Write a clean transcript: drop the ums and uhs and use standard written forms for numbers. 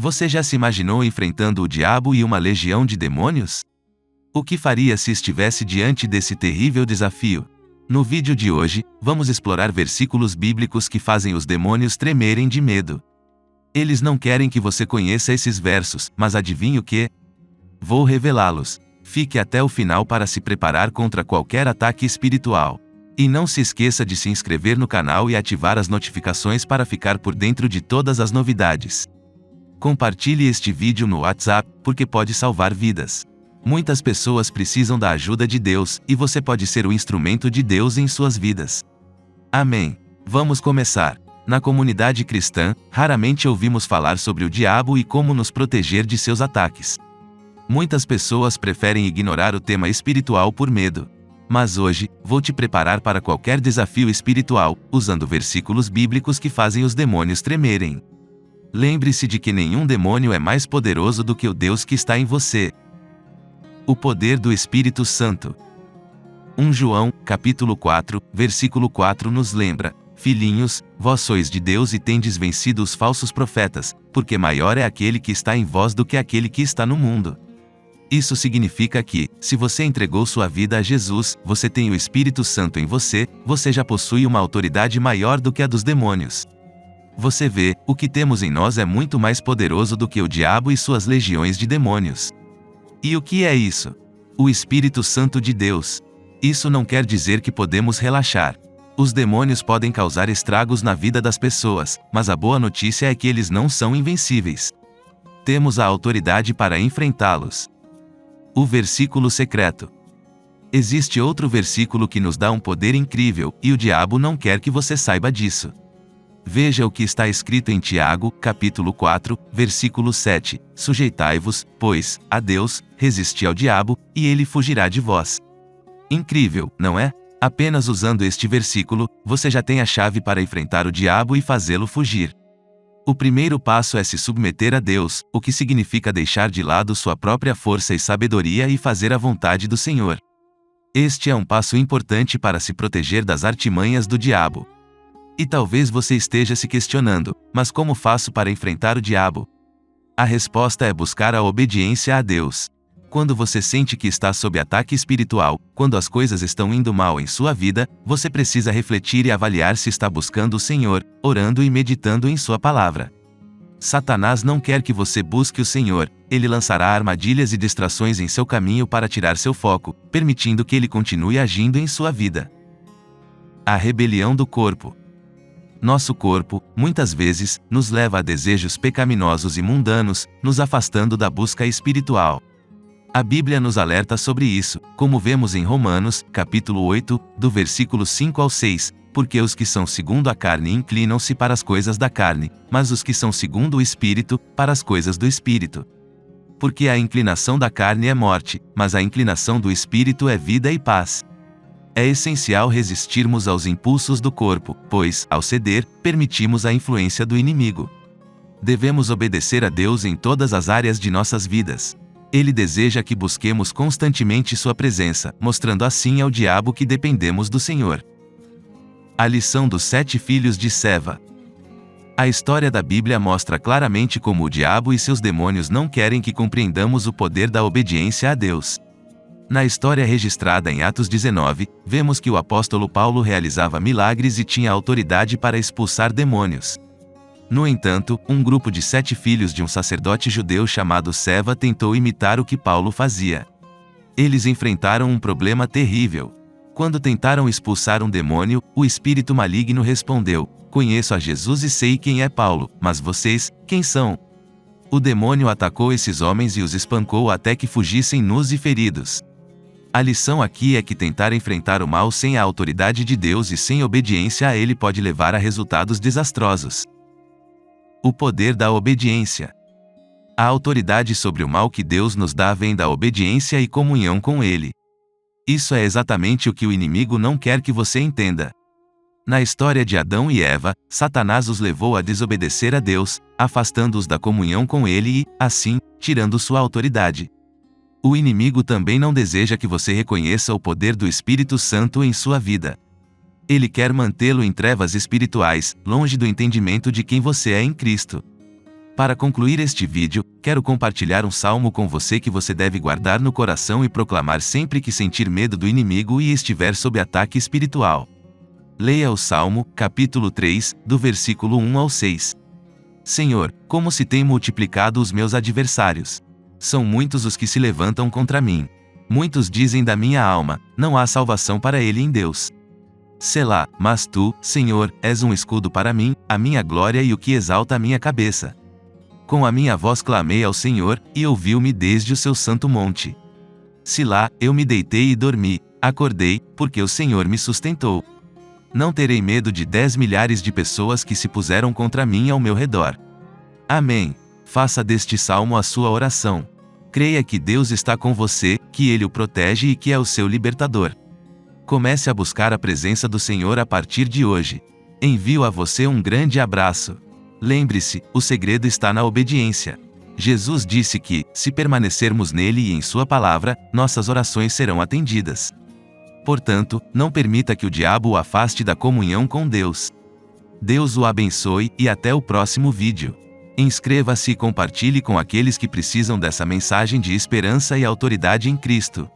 Você já se imaginou enfrentando o diabo e uma legião de demônios? O que faria se estivesse diante desse terrível desafio? No vídeo de hoje, vamos explorar versículos bíblicos que fazem os demônios tremerem de medo. Eles não querem que você conheça esses versos, mas adivinhe o que? Vou revelá-los. Fique até o final para se preparar contra qualquer ataque espiritual. E não se esqueça de se inscrever no canal e ativar as notificações para ficar por dentro de todas as novidades. Compartilhe este vídeo no WhatsApp, porque pode salvar vidas. Muitas pessoas precisam da ajuda de Deus, e você pode ser o instrumento de Deus em suas vidas. Amém. Vamos começar. Na comunidade cristã, raramente ouvimos falar sobre o diabo e como nos proteger de seus ataques. Muitas pessoas preferem ignorar o tema espiritual por medo. Mas hoje, vou te preparar para qualquer desafio espiritual, usando versículos bíblicos que fazem os demônios tremerem. Lembre-se de que nenhum demônio é mais poderoso do que o Deus que está em você. O poder do Espírito Santo. 1 João, capítulo 4, versículo 4 nos lembra: Filhinhos, vós sois de Deus e tendes vencido os falsos profetas, porque maior é aquele que está em vós do que aquele que está no mundo. Isso significa que, se você entregou sua vida a Jesus, você tem o Espírito Santo em você, você já possui uma autoridade maior do que a dos demônios. Você vê, o que temos em nós é muito mais poderoso do que o diabo e suas legiões de demônios. E o que é isso? O Espírito Santo de Deus. Isso não quer dizer que podemos relaxar. Os demônios podem causar estragos na vida das pessoas, mas a boa notícia é que eles não são invencíveis. Temos a autoridade para enfrentá-los. O versículo secreto. Existe outro versículo que nos dá um poder incrível, e o diabo não quer que você saiba disso. Veja o que está escrito em Tiago, capítulo 4, versículo 7. Sujeitai-vos, pois, a Deus, resisti ao diabo, e ele fugirá de vós. Incrível, não é? Apenas usando este versículo, você já tem a chave para enfrentar o diabo e fazê-lo fugir. O primeiro passo é se submeter a Deus, o que significa deixar de lado sua própria força e sabedoria e fazer a vontade do Senhor. Este é um passo importante para se proteger das artimanhas do diabo. E talvez você esteja se questionando: mas como faço para enfrentar o diabo? A resposta é buscar a obediência a Deus. Quando você sente que está sob ataque espiritual, quando as coisas estão indo mal em sua vida, você precisa refletir e avaliar se está buscando o Senhor, orando e meditando em sua palavra. Satanás não quer que você busque o Senhor, ele lançará armadilhas e distrações em seu caminho para tirar seu foco, permitindo que ele continue agindo em sua vida. A rebelião do corpo. Nosso corpo, muitas vezes, nos leva a desejos pecaminosos e mundanos, nos afastando da busca espiritual. A Bíblia nos alerta sobre isso, como vemos em Romanos, capítulo 8, do versículo 5 ao 6, porque os que são segundo a carne inclinam-se para as coisas da carne, mas os que são segundo o Espírito, para as coisas do Espírito. Porque a inclinação da carne é morte, mas a inclinação do Espírito é vida e paz. É essencial resistirmos aos impulsos do corpo, pois, ao ceder, permitimos a influência do inimigo. Devemos obedecer a Deus em todas as áreas de nossas vidas. Ele deseja que busquemos constantemente sua presença, mostrando assim ao diabo que dependemos do Senhor. A lição dos 7 filhos de Seva. A história da Bíblia mostra claramente como o diabo e seus demônios não querem que compreendamos o poder da obediência a Deus. Na história registrada em Atos 19, vemos que o apóstolo Paulo realizava milagres e tinha autoridade para expulsar demônios. No entanto, um grupo de 7 filhos de um sacerdote judeu chamado Seva tentou imitar o que Paulo fazia. Eles enfrentaram um problema terrível. Quando tentaram expulsar um demônio, o espírito maligno respondeu: Conheço a Jesus e sei quem é Paulo, mas vocês, quem são? O demônio atacou esses homens e os espancou até que fugissem nus e feridos. A lição aqui é que tentar enfrentar o mal sem a autoridade de Deus e sem obediência a Ele pode levar a resultados desastrosos. O poder da obediência. A autoridade sobre o mal que Deus nos dá vem da obediência e comunhão com Ele. Isso é exatamente o que o inimigo não quer que você entenda. Na história de Adão e Eva, Satanás os levou a desobedecer a Deus, afastando-os da comunhão com Ele e, assim, tirando sua autoridade. O inimigo também não deseja que você reconheça o poder do Espírito Santo em sua vida. Ele quer mantê-lo em trevas espirituais, longe do entendimento de quem você é em Cristo. Para concluir este vídeo, quero compartilhar um salmo com você que você deve guardar no coração e proclamar sempre que sentir medo do inimigo e estiver sob ataque espiritual. Leia o Salmo, capítulo 3, do versículo 1 ao 6. Senhor, como se têm multiplicado os meus adversários. São muitos os que se levantam contra mim. Muitos dizem da minha alma, não há salvação para ele em Deus. Selá, mas tu, Senhor, és um escudo para mim, a minha glória e o que exalta a minha cabeça. Com a minha voz clamei ao Senhor, e ouviu-me desde o seu santo monte. Selá, eu me deitei e dormi, acordei, porque o Senhor me sustentou. Não terei medo de 10 milhares de pessoas que se puseram contra mim ao meu redor. Amém. Faça deste salmo a sua oração. Creia que Deus está com você, que Ele o protege e que é o seu libertador. Comece a buscar a presença do Senhor a partir de hoje. Envio a você um grande abraço. Lembre-se, o segredo está na obediência. Jesus disse que, se permanecermos nele e em sua palavra, nossas orações serão atendidas. Portanto, não permita que o diabo o afaste da comunhão com Deus. Deus o abençoe, e até o próximo vídeo. Inscreva-se e compartilhe com aqueles que precisam dessa mensagem de esperança e autoridade em Cristo.